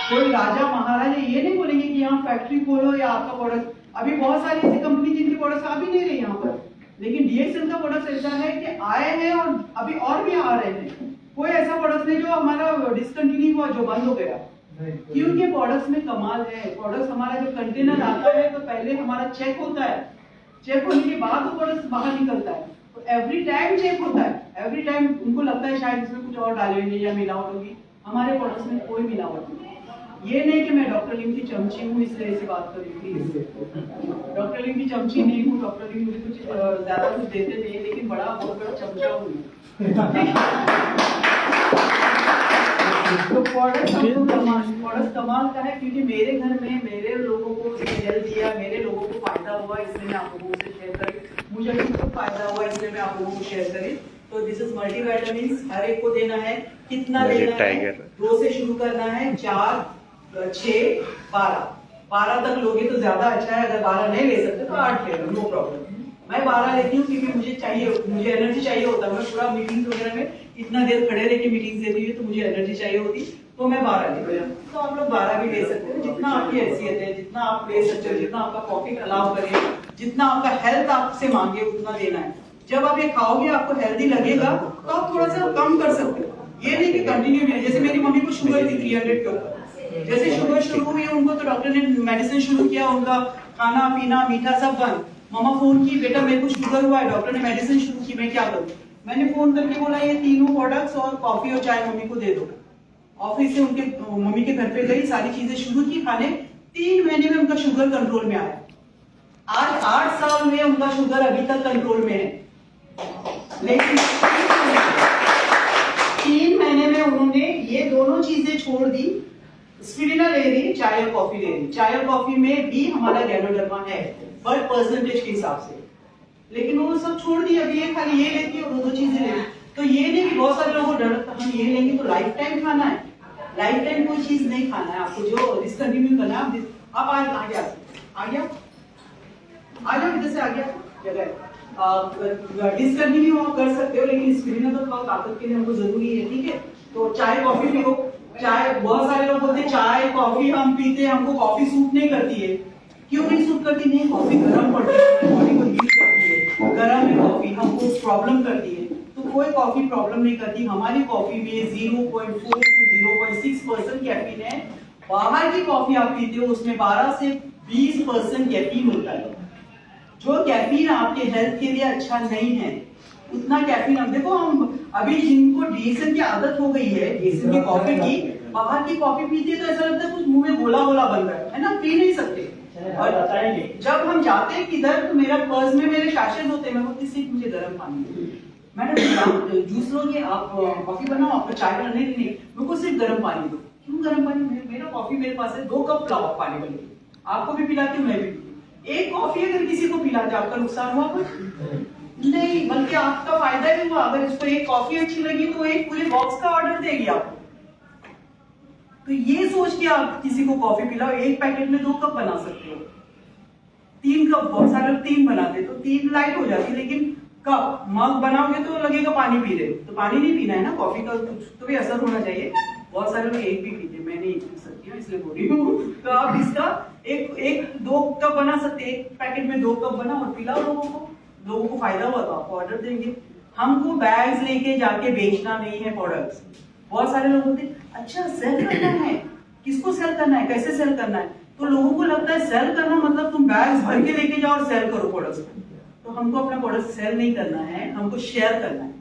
कोई राजा महाराजा ये नहीं बोलेंगे कि यहाँ फैक्ट्री खोलो या आपका प्रोडक्ट। अभी बहुत सारी ऐसी कंपनी जिनके प्रोडक्ट्स आ भी नहीं रहे यहाँ पर, लेकिन डीएक्सएल का प्रोडक्ट ऐसा है कि आए हैं और अभी और भी आ रहे हैं। कोई ऐसा प्रोडक्ट नहीं जो हमारा डिसकंटिन्यू हुआ, जो बंद हो गया, क्योंकि प्रोडक्ट्स में कमाल है। प्रोडक्ट्स हमारा जब कंटेनर आता है तो पहले हमारा चेक होता है, चेक होने के बाद वो प्रोडक्ट बाहर निकलता है। तो एवरी टाइम चेक होता है, एवरी टाइम उनको लगता है शायद इसमें कुछ और डालेंगे या मिलावट होगी। हमारे प्रोडक्ट्स में कोई मिलावट नहीं। ये नहीं कि मैं डॉक्टर लिम की चमची हूँ इसलिए ऐसी बात कर रही थी। डॉक्टर लिम की चमची नहीं हूँ, डॉक्टर लिम मुझे कुछ ज्यादा कुछ देते नहीं, लेकिन बहुत बड़ा चमचा हूँ। तो प्रोडक्ट कमाल का है, क्योंकि मेरे घर में मेरे लोगों को हेल्प दिया, मेरे लोगों को फायदा हुआ, इसलिए मैं आप लोगों से शेयर करी। मुझे खुद को फायदा हुआ, इसलिए मैं आप लोगों को शेयर करी। तो दिस इज मल्टीविटामिन्स, हर एक को देना है। कितना देना है? 2 से शुरू करना है, 4, 6, 12 तक लोगे तो ज्यादा अच्छा है। अगर 12 नहीं ले सकते तो 8 ले लो, नो प्रॉब्लम। मैं 12 लेती हूँ क्योंकि मुझे एनर्जी चाहिए होता है। मैं पूरा मीटिंग्स वगैरह में इतना देर खड़े रह के मीटिंग्स देती हूँ, तो मुझे एनर्जी चाहिए होती, तो मैं 12 लेती हूँ। तो आप लोग 12 भी ले सकते हो, जितना आपकी हैसियत है, जितना आप ले सकते हो, जितना आपका पॉकेट अलाउ करे, जितना आपका हेल्थ आपसे मांगे उतना देना है। जब आप ये खाओगे आपको हेल्दी लगेगा तो आप थोड़ा सा कम कर सकते हो। ये नहीं कि कंटिन्यू नहीं। जैसे मेरी मम्मी को शुगर थी 300 के ऊपर, जैसे शुगर शुरू हुई उनको तो डॉक्टर ने मेडिसिन शुरू किया, उनका खाना पीना मीठा सब बंद। मामा फोन की, बेटा मेरे को शुगर हुआ है, डॉक्टर ने मेडिसिन शुरू की, मैं क्या करूं? मैंने फोन करके बोला ये तीनों प्रोडक्ट्स और कॉफी और चाय मम्मी को दे दो। ऑफिस से उनके मम्मी के घर पे गई, सारी चीजें शुरू की खाने। 3 महीने में उनका शुगर कंट्रोल में आया। आज 8 साल में उनका शुगर अभी तक कंट्रोल में है, लेकिन 3 महीने में उन्होंने ये दोनों चीजें छोड़ दी। स्पिरुलिना ले रही, चाय और कॉफी ले रही। चाय और कॉफी में भी हमारा गैनोडर्मा है, बट परसेंटेज के हिसाब से, लेकिन वो सब छोड़ दी। अभी ये खाली ये लेती है और 2 चीजें ले। तो ये नहीं कि बहुत सारे लोगों को डर हम ये लेंगे तो लाइफ टाइम खाना है। लाइफ टाइम कोई चीज नहीं खाना है आपको, जो डिसकंटिन्यू करना है। आप आ गया इधर से आ गया जगह डिसकंटिन्यू आप कर सकते हो, लेकिन स्पिरुलिना तो बहुत ताकत के लिए हमको जरूरी है, ठीक है। तो चाय कॉफी भी हो। चाय, बहुत सारे लोग बोलते हैं चाय कॉफी हम पीते हैं, हमको कॉफी सूट नहीं करती है। क्यों नहीं सूट करती? नहीं, कॉफी गर्म पड़ती है, बॉडी को हीट करती है। गर्म है कॉफी, हमको प्रॉब्लम करती है। तो कोई कॉफी प्रॉब्लम नहीं करती। हमारी कॉफी में 0.4 to 0.6% कैफीन है। बाहर की कॉफी आप पीते हो उसमें 12 से 20% कैफीन होता है, जो कैफीन आपके हेल्थ के लिए अच्छा नहीं है। उतना कैफीन हम देखो, हम अभी जिनको डीएसएल की आदत हो गई है, डीएसएल की कॉफी की, बाहर की कॉफी पीते तो ऐसा लगता है कुछ मुंह में गोला गोला बन रहा है ना, पी नहीं सकते। और जब हम जाते हैं किधर तो मेरा पर्स में मेरे शाशेज होते हैं, मैं बोलती सिर्फ मुझे गर्म पानी, मैडम जूस लोगे आप, कॉफी बनाओ, आपको चाय बनाने नहीं, मेरे को सिर्फ गर्म पानी दो। क्यों गर्म पानी? मेरा कॉफी मेरे पास है, 2 कप लाओ पानी बने, आपको भी पिलाती हूँ, मैं भी पीती। एक कॉफी अगर किसी को पिलाते आपका नुकसान हुआ कुछ नहीं, बल्कि आपका फायदा भी हुआ। अगर इसको एक कॉफी अच्छी लगी तो एक पूरे बॉक्स का ऑर्डर देगी आपको। तो ये सोच के आप किसी को कॉफी पिलाओ, एक पैकेट में 2 कप बना सकते हो। 3 कप, बहुत सारे लोग 3 बनाते, तो 3 लाइट हो जाती, लेकिन कप मग बनाओगे तो लगेगा पानी पी रहे हो, तो पानी नहीं पीना है ना, कॉफी का कुछ तो भी असर होना चाहिए। बहुत सारे लोग एक भी पीते, मैं नहीं पी सकती हूँ इसलिए बोल रही हूँ। तो आप इसका एक 2 कप बना सकते, एक पैकेट में 2 कप बना और पिलाओ लोगों को फायदा हुआ तो आपको ऑर्डर देंगे। हमको बैग्स लेके जाके बेचना नहीं है प्रोडक्ट्स। बहुत सारे लोग बोलते हैं अच्छा सेल करना है, किसको सेल करना है, कैसे सेल करना है, तो लोगों को लगता है सेल करना मतलब तुम बैग्स भर के लेके जाओ और सेल करो प्रोडक्ट्स। तो हमको अपना प्रोडक्ट सेल नहीं करना है, हमको शेयर करना है।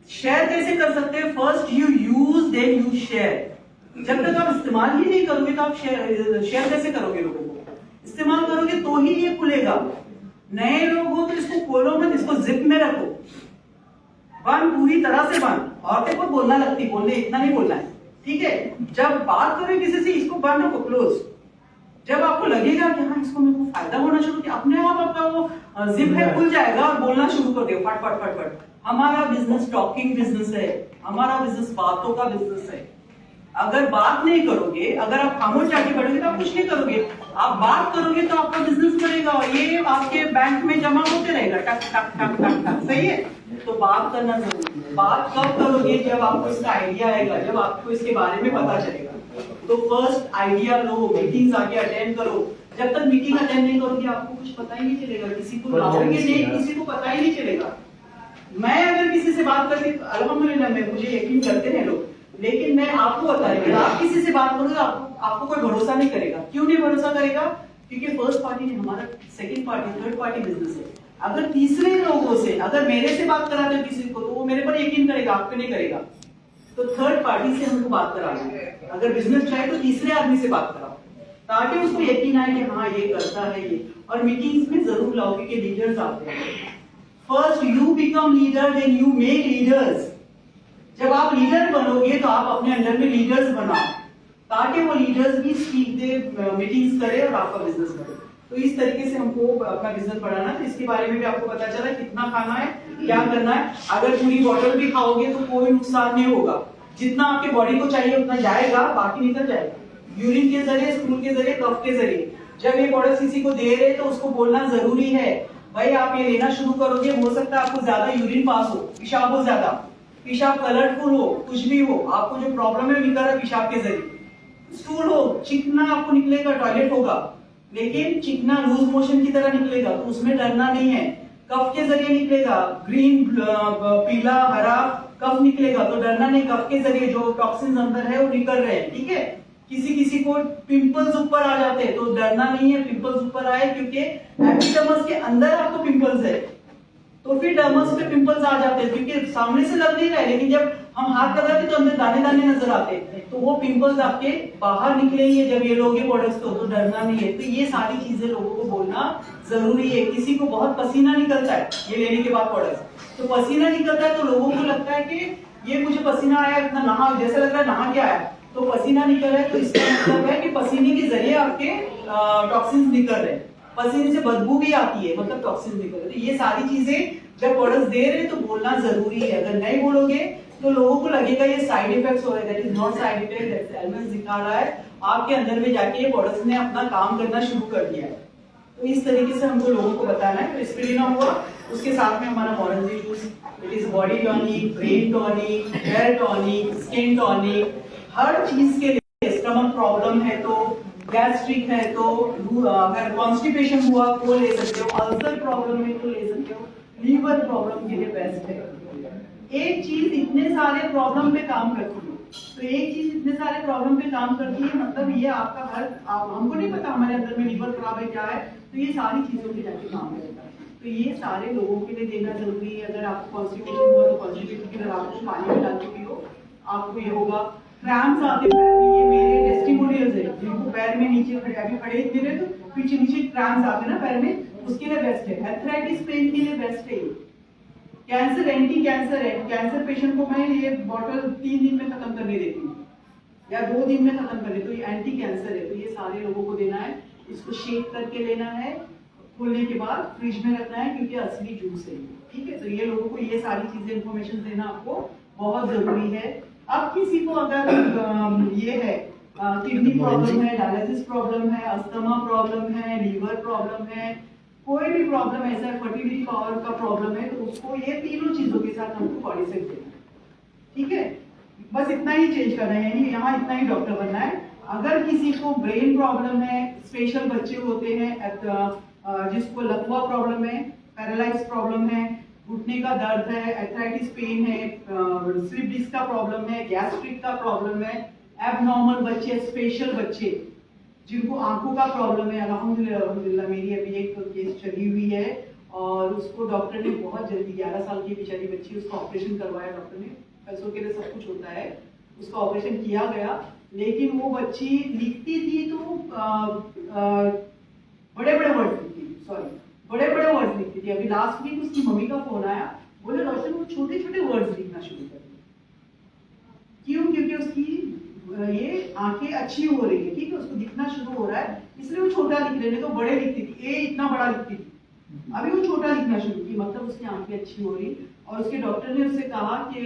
शेयर कैसे कर सकते हैं? First you use then you share. जब तक आप इस्तेमाल ही नहीं करोगे तो आप शेयर कैसे करोगे? लोगों को इस्तेमाल करोगे तो ही ये खुलेगा। नए लोग हो तो इसको खोलो मत, इसको जिप में रखो, बंद, पूरी तरह से बंद। औरतें को बोलना लगती, बोलने इतना नहीं बोलना है, ठीक है। जब बात करो किसी से इसको बंद रखो, क्लोज। जब आपको लगेगा कि हाँ इसको मेरे को फायदा होना शुरू किया, अपने आप आपका वो जिप है खुल जाएगा और बोलना शुरू कर दो फट फट फट फट। हमारा बिजनेस टॉकिंग बिजनेस है, हमारा बिजनेस बातों का बिजनेस है। अगर बात नहीं करोगे, अगर आप खामोश जाके बैठोगे तो आप कुछ नहीं करोगे। आप बात करोगे तो आपका बिजनेस बढ़ेगा और ये आपके बैंक में जमा होते रहेगा, टक टक टक टक टक। सही है? तो बात करना जरूरी है। बात कब करोगे? जब आपको इसका आइडिया आएगा, जब आपको इसके बारे में पता चलेगा। तो फर्स्ट आइडिया लो, मीटिंग्स आके अटेंड करो। जब तक मीटिंग अटेंड नहीं करोगे आपको कुछ पता ही नहीं चलेगा, किसी को लाओगे नहीं, किसी को पता ही नहीं चलेगा। मैं अगर किसी से बात करती, अल्हम्दुलिल्लाह मैं, मुझे यकीन करते हैं लोग, लेकिन मैं आपको बता रही हूँ, आप किसी से बात करोगे तो आपको कोई भरोसा नहीं करेगा। क्यों नहीं भरोसा करेगा? क्योंकि फर्स्ट पार्टी ने हमारा, second party, third party business है। अगर तीसरे लोगों से, अगर मेरे से बात कराते हो किसी को, तो वो मेरे पर यकीन करेगा, आप पे नहीं करेगा। तो थर्ड पार्टी से हमको बात कराना। अगर बिजनेस चाहे तो तीसरे आदमी से बात कराओ, ताकि उसको यकीन आए कि हाँ ये करता है ये। और मीटिंग्स में जरूर लाओगे कि लीडर्स आते हैं। First you become leader, then you make leaders. जब आप लीडर बनोगे तो आप अपने अंडर में लीडर्स बनाओ, ताकि वो लीडर्स भी स्पीक दे, मीटिंग्स करे और आपका बिजनेस बढ़े। तो इस तरीके से हमको अपना बिजनेस बढ़ाना है। तो इसके बारे में भी आपको पता चला कितना खाना है, क्या करना है। अगर पूरी बॉटल भी खाओगे तो कोई नुकसान नहीं होगा, जितना आपके बॉडी को चाहिए उतना जाएगा, बाकी निकल जाएगा यूरिन के जरिए, स्टूल के जरिए, कफ के जरिए। जब ये बॉटल किसी को दे रहे तो उसको बोलना जरूरी है, भाई आप ये लेना शुरू करोगे, हो सकता है आपको ज्यादा यूरिन पास हो, पेशाब हो ज्यादा, पेशाब कलरफुल हो, कुछ भी हो, आपको जो प्रॉब्लम है निकल रहा है पेशाब के जरिए। स्टूल हो, चिकना आपको निकलेगा, टॉयलेट होगा, लेकिन चिकना लूज मोशन की तरह निकलेगा, तो उसमें डरना नहीं है। कफ के जरिए निकलेगा, ग्रीन, पीला, हरा कफ निकलेगा, तो डरना नहीं। कफ के जरिए जो टॉक्सिन्स अंदर है वो निकल रहे हैं, ठीक है। किसी को पिंपल्स ऊपर आ जाते हैं तो डरना नहीं है, पिंपल्स ऊपर आए, क्योंकि एपिडर्मिस के अंदर आपको पिंपल्स है, तो फिर डर्मस पे पिंपल्स आ जाते हैं, क्योंकि सामने से लग नहीं रहे, लेकिन जब हम हाथ लगाते तो अंदर दाने दाने नजर आते हैं, तो वो पिंपल्स आपके बाहर निकलेंगे जब ये लोगे प्रोडक्ट्स तो डरना नहीं है। तो ये सारी चीजें लोगों को बोलना जरूरी है। किसी को बहुत पसीना निकलता है ये लेने के बाद प्रोडक्ट्स, तो पसीना निकलता है तो लोगों को लगता है कि ये मुझे पसीना आया, इतना नहा, जैसा लग रहा है नहा के आया, तो पसीना निकल रहा है, तो इसका मतलब है कि पसीने के जरिए आपके टॉक्सिन्स निकल रहे हैं। पसीने से बदबू भी आती है, मतलब टॉक्सिन निकल रहे हैं। तो ये सारी चीजें जब प्रोडक्ट्स दे रहे हैं तो बोलना जरूरी है। अगर नहीं बोलोगे तो लोगों को लगेगा ये साइड इफेक्ट्स हो रहे हैं, that is not side effect, that elements दिखा रहा है आपके अंदर में जाके ये प्रोडक्ट्स ने अपना काम करना शुरू कर दिया है। तो इस तरीके से हमको लोगों को बताना है। तो स्पिरिना हुआ, उसके साथ में हमारा मोरेंजी juice, it is body tonic, brain tonic, hair tonic, skin tonic, हर चीज के लिए। स्टमक प्रॉब्लम है तो, गैस्ट्रिक है तो, अगर कॉन्स्टिपेशन हुआ तो ले सकते हो, अल्सर प्रॉब्लम है तो ले सकते हो, लीवर प्रॉब्लम के लिए बेस्ट है। एक चीज इतने सारे प्रॉब्लम पे काम करती है, तो एक चीज इतने सारे प्रॉब्लम पे काम करती है, मतलब ये आपका हर, हमको नहीं पता हमारे अंदर में लीवर खराब है क्या है, तो ये सारी चीजों के जाके काम करेगा। तो ये सारे लोगों के लिए देना जरूरी है। अगर आपको कॉन्स्टिपेशन हुआ तो कॉन्स्टिपेशन के लिए आपको पानी मिला के पियो, आपको ये होगा। क्रैम्प्स आते पैर में, ये मेरे टेस्टिमोनियल्स है, जिनको पैर में नीचे खड़े, अभी खड़े इतने रहे तो पीछे नीचे क्रैम्प्स आते ना पैर में, उसके लिए बेस्ट है। आर्थराइटिस पेन के लिए बेस्ट है। कैंसर, एंटी कैंसर है, कैंसर पेशेंट को मैं ये बॉटल 3 दिन में खत्म करने देती हूँ या 2 दिन में खत्म कर देती हूँ। तो ये एंटी कैंसर है, तो ये सारे लोगों को देना है। इसको शेक करके लेना है, खोलने के बाद फ्रिज में रखना है, क्योंकि असली जूस है, ठीक है। तो ये लोगों को ये सारी चीजें इन्फॉर्मेशन देना आपको बहुत जरूरी है। अब किसी को अगर ये है किडनी प्रॉब्लम है, डायलिसिस प्रॉब्लम है, अस्थमा प्रॉब्लम है, लीवर प्रॉब्लम है, कोई भी प्रॉब्लम ऐसा है, फर्टिलिटी पावर का प्रॉब्लम है, तो उसको ये तीनों चीजों के साथ हमको कॉर्डिसेप देना है। ठीक है, बस इतना ही चेंज करना है, यानी यहाँ इतना ही डॉक्टर बनना है। अगर किसी को ब्रेन प्रॉब्लम है, स्पेशल बच्चे होते हैं जिसको लकवा प्रॉब्लम है, पैरालाइज प्रॉब्लम है, घुटने का दर्द है, एथराइटिस पेन है, स्लिप डिस्क का प्रॉब्लम है, गैस्ट्रिक का प्रॉब्लम है, एबनॉर्मल बच्चे, स्पेशल बच्चे जिनको आंखों का प्रॉब्लम है, अल्हम्दुलिल्लाह मेरी अभी एक केस चली हुई है और उसको डॉक्टर ने बहुत जल्दी 11 साल की बेचारी बच्ची, उसका ऑपरेशन करवाया डॉक्टर ने, पैसों के लिए सब कुछ होता है, उसका ऑपरेशन किया गया, लेकिन वो बच्ची लिखती थी तो बड़े बड़े वर्ड्स लिखती थी, बड़े बड़े वर्ड्स लिखती थी। अभी लास्ट वीक उसकी मम्मी का फोन आया, बोले डॉक्टर वो छोटे छोटे वर्ड्स लिखना शुरू कर दिए। क्यों? क्योंकि उसकी ये आंखें अच्छी हो रही है, ठीक है, उसको दिखना शुरू हो रहा है, इसलिए वो छोटा लिख रहे, तो बड़े लिखती थी, ए इतना बड़ा लिखती थी, अभी वो छोटा लिखना शुरू की, मतलब उसकी आंखें अच्छी हो रही। और उसके डॉक्टर ने उससे कहा कि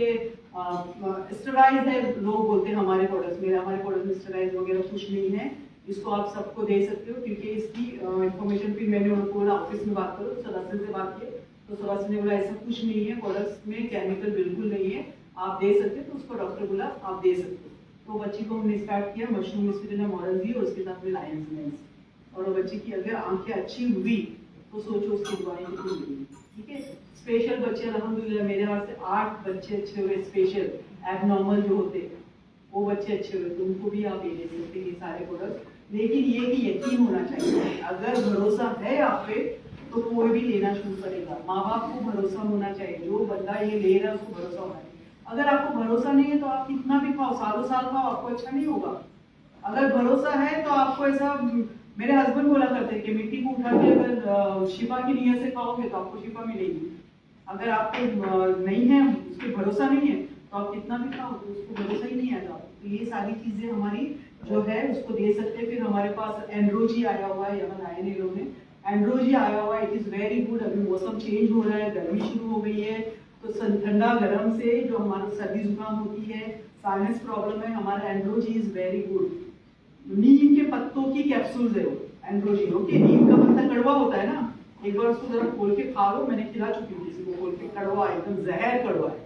स्टेरॉइड है, लोग बोलते हैं हमारे प्रोडक्ट्स में स्टेरॉइड वगैरह कुछ नहीं है, इसको आप सबको दे सकते हो, क्योंकि इसकी इंफॉर्मेशन फिर मैंने उनको बोला ऑफिस में बात करो, सदस्य से बात की तो सदस्य ने बोला ऐसा कुछ नहीं है, प्रोडक्ट्स में केमिकल बिल्कुल नहीं है, आप दे सकते, तो उसको डॉक्टर बोला आप दे सकते हो। तो बच्ची को हमने स्टार्ट किया मशरूम स्पिरुलिना मॉरल और उसके साथ में लायंस लेंस, और वो बच्ची की अगर आंखें अच्छी हुई तो सोचो उसकी दवाई कितनी मिलेगी। ठीक है, स्पेशल बच्चे अल्हम्दुलिल्लाह मेरे हाथ से 8 बच्चे अच्छे हुए, स्पेशल एबनॉर्मल जो होते हैं वो बच्चे अच्छे हुए, तो उनको भी आप ये दे सकते हैं ये सारे प्रोडक्ट। लेकिन ये कि यकीन होना चाहिए, अगर भरोसा है आप पे तो कोई भी लेना शुरू करेगा। माँ बाप को भरोसा होना चाहिए, जो बंदा ये ले रहा है उसको भरोसा होना चाहिए। अगर आपको भरोसा नहीं है तो आप कितना भी खाओ, सालों साल खाओ, आपको अच्छा नहीं होगा। अगर भरोसा है तो आपको ऐसा, मेरे हस्बैंड बोला करते हैं कि मिट्टी को उठा के अगर शिफा की नीयत से खाओगे तो आपको शिफा मिलेगी। अगर आपको नहीं है, उस पर भरोसा नहीं है, तो आप कितना भी खाओ तो उसको भरोसा ही नहीं आएगा। तो ये सारी चीजें हमारी जो है उसको दे सकते हैं। फिर हमारे पास एंड्रोजी आया हुआ है, यहाँ लाए नहीं लोग ने, एंड्रोजी आया हुआ है, इट इज वेरी गुड। अभी मौसम चेंज हो रहा है, गर्मी शुरू हो गई है, तो ठंडा गर्म से जो हमारा सर्दी जुकाम होती है, साइनस प्रॉब्लम है, हमारा एंड्रोजी इज वेरी गुड। नीम के पत्तों की कैप्सूल्स है वो एंड्रोजी। ओके, नीम का पत्ता कड़वा होता है ना, एक बार उसको जरा खोल के खा लो, मैंने खिला चुकी हूँ किसी को खोल के, कड़वा एकदम जहर कड़वा है,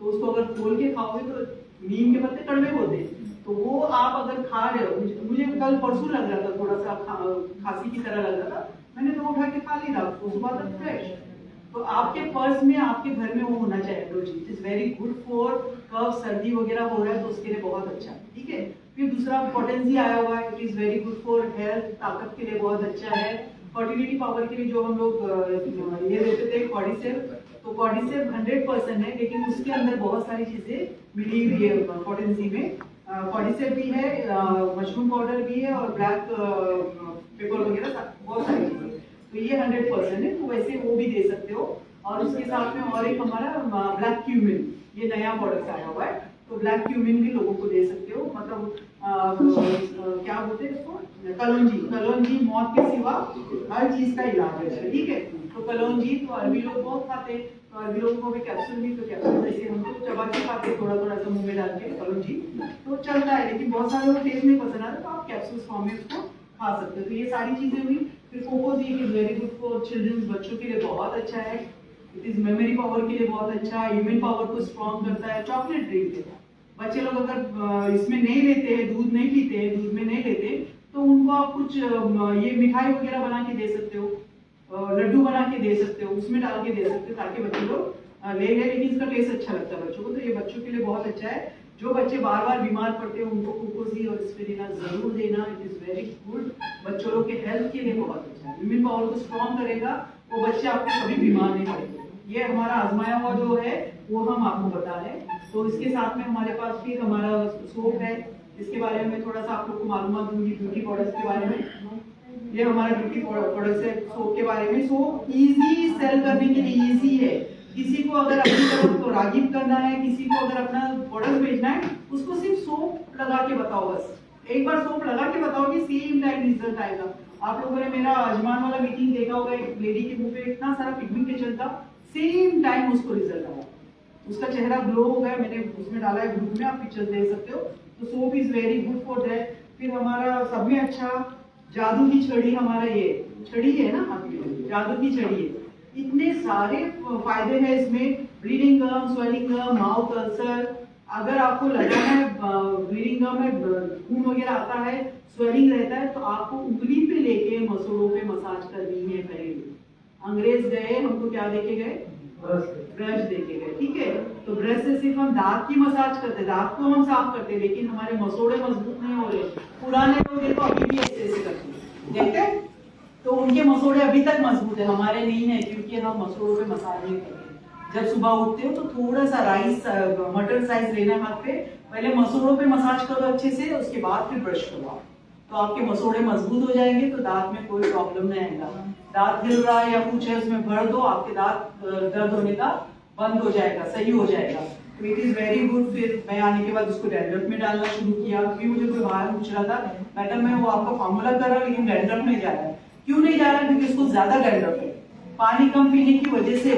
तो उसको अगर खोल के खाओगे तो नीम के पत्ते कड़वे होते हैं, तो वो आप अगर खा रहे हो, मुझे कल परसों लग रहा था थोड़ा सा खांसी की तरह लग रहा था, मैंने तो उठा के खा लिया, तो सुबह तक फ्रेश। तो आपके पर्स में, आपके घर में वो होना चाहिए एंड्रोजी, it is very good for cough, सर्दी वगैरह हो रहा है तो उसके लिए बहुत अच्छा है। ठीक है, फिर दूसरा पोटेंसी आया हुआ है, it is very good for health, ताकत के लिए बहुत अच्छा है। फर्टिलिटी पावर के लिए जो हम लोग ये देते थे कॉर्डिसेप, तो कॉर्डिसेप 100% है, लेकिन उसके अंदर बहुत सारी चीजें मिली हुई है पोटेंसी में। कॉर्डिसेप भी है, मशरूम पाउडर भी है, और ब्लैक पेपर वगैरह बहुत सारी चीजें, तो ये 100% है, तो वैसे वो भी दे सकते हो। और उसके साथ में और एक हमारा ब्लैक क्यूमिन, ये नया प्रोडक्ट आया हुआ है, तो ब्लैक क्यूमिन भी लोगों को दे सकते हो। मतलब क्या बोलते हैं इसको, कलौंजी मौत के सिवा हर चीज का इलाज है। ठीक है, तो कलौंजी तो अरबी लोग बहुत खाते हैं, तो अरबी लोगों को भी कैप्सूल भी, तो कैप्सूल जैसे हम लोग चबा के खाते थोड़ा थोड़ा सा मुंह में डाल के कलौंजी, तो चलता है, लेकिन बहुत सारे लोग टेस्ट नहीं पसंद आता, तो आप कैप्सूल फॉर्म में उसको खा सकते हो। तो ये सारी चीजें हुई। फिर कोकोजी is very good for childrens, बच्चों के लिए बहुत अच्छा है, इट इज मेमोरी पावर के लिए बहुत अच्छा है, इम्यून पावर को स्ट्रॉन्ग करता है। चॉकलेट ड्रिंक है, बच्चे लोग अगर इसमें नहीं लेते हैं, दूध नहीं पीते हैं, दूध में नहीं लेते, तो उनको आप कुछ ये मिठाई वगैरह बना के दे सकते हो, लड्डू बना के दे सकते हो, उसमें डाल के दे सकते हो, ताकि बच्चे लोग ले लें, लेकिन इसका टेस्ट अच्छा लगता है बच्चों को, तो ये बच्चों के लिए बहुत अच्छा है। जो बच्चे बार बार बीमार पड़ते हैं उनको कोकोजी और स्पिरुलिना जरूर देना, इट इज वेरी गुड, बच्चों लोग के हेल्थ के लिए बहुत अच्छा है, इम्यून पावर को स्ट्रॉन्ग करेगा, वो बच्चे आपको कभी बीमार नहीं पड़ेंगे। ये हमारा आजमाया हुआ जो है वो हम आपको बता रहे हैं। तो इसके साथ में हमारे पास फिर हमारा सोप है, इसके बारे में थोड़ा सा आप लोग को मालूमात दूंगी ब्यूटी प्रोडक्ट्स के बारे में। ये हमारा ब्यूटी प्रोडक्ट्स है सोप के बारे में। सोप इजी सेल करने के लिए इजी है, किसी को अगर अपनी तरफ को रागिब करना है, किसी को अगर अपना प्रोडक्ट भेजना है, उसको सिर्फ सोप लगा के बताओ, बस एक बार सोप लगा के बताओ कि सेम टाइम रिजल्ट आएगा। आप लोगों ने मेरा अजमान वाला मीटिंग देखा होगा, एक लेडी के मुंह पे इतना सारा पिगमेंटेशन था, सेम टाइम उसको रिजल्ट आया, उसका चेहरा ग्लो हो गया, मैंने उसमें डाला है ग्रुप में, आप पिक्चर्स देख सकते हो। तो soap is very good for that. फिर हमारा सब में अच्छा जादू की छड़ी, हमारा ये छड़ी है ना हाथ में, जादू की छड़ी है। इतने सारे फायदे हैं इसमें, ब्लीडिंग गम, स्वेलिंग गम, माउथ अल्सर, अगर आपको लगा है ब्लीडिंग गम में खून वगैरह आता है, स्वेलिंग रहता है, तो आपको उंगली पे लेके मसूड़ों पे मसाज करनी है। पहले अंग्रेज गए, हमको क्या देके गए? ब्रश देके गए, ठीक है। तो ब्रश से सिर्फ हम दांत की मसाज करते, दांत को हम साफ करते, लेकिन हमारे मसूड़े मजबूत नहीं हो रहे। पुराने लोग देखो अभी भी ऐसे ऐसे करते हैं, देखते हैं? तो उनके मसूड़े अभी तक मजबूत है, हमारे नहीं है, क्योंकि हम मसूड़ों पे मसाज नहीं करते। जब सुबह उठते हो तो थोड़ा सा राइस मटर साइज लेना हाथ पे, पहले मसूड़ों पे मसाज करो अच्छे से, उसके बाद फिर ब्रश करो, तो आपके मसूड़े मजबूत हो जाएंगे, तो दांत में कोई प्रॉब्लम नहीं आएगा। दांत हिल रहा है या कुछ है उसमें भर दो, आपके दांत दर्द होने का बंद हो जाएगा, सही हो जाएगा। तो इट इज वेरी गुड। फिर मैं आने के बाद उसको डैंड्रफ में डालना शुरू किया, क्योंकि मुझे कोई बाहर पूछ रहा था, मैडम मैं वो आपका फॉर्मूला कर रहा हूँ लेकिन डैंड्रफ नहीं जा रहा है। क्यों नहीं जा रहा है? क्योंकि उसको ज्यादा डैंड्रफ है, पानी कम पीने की वजह से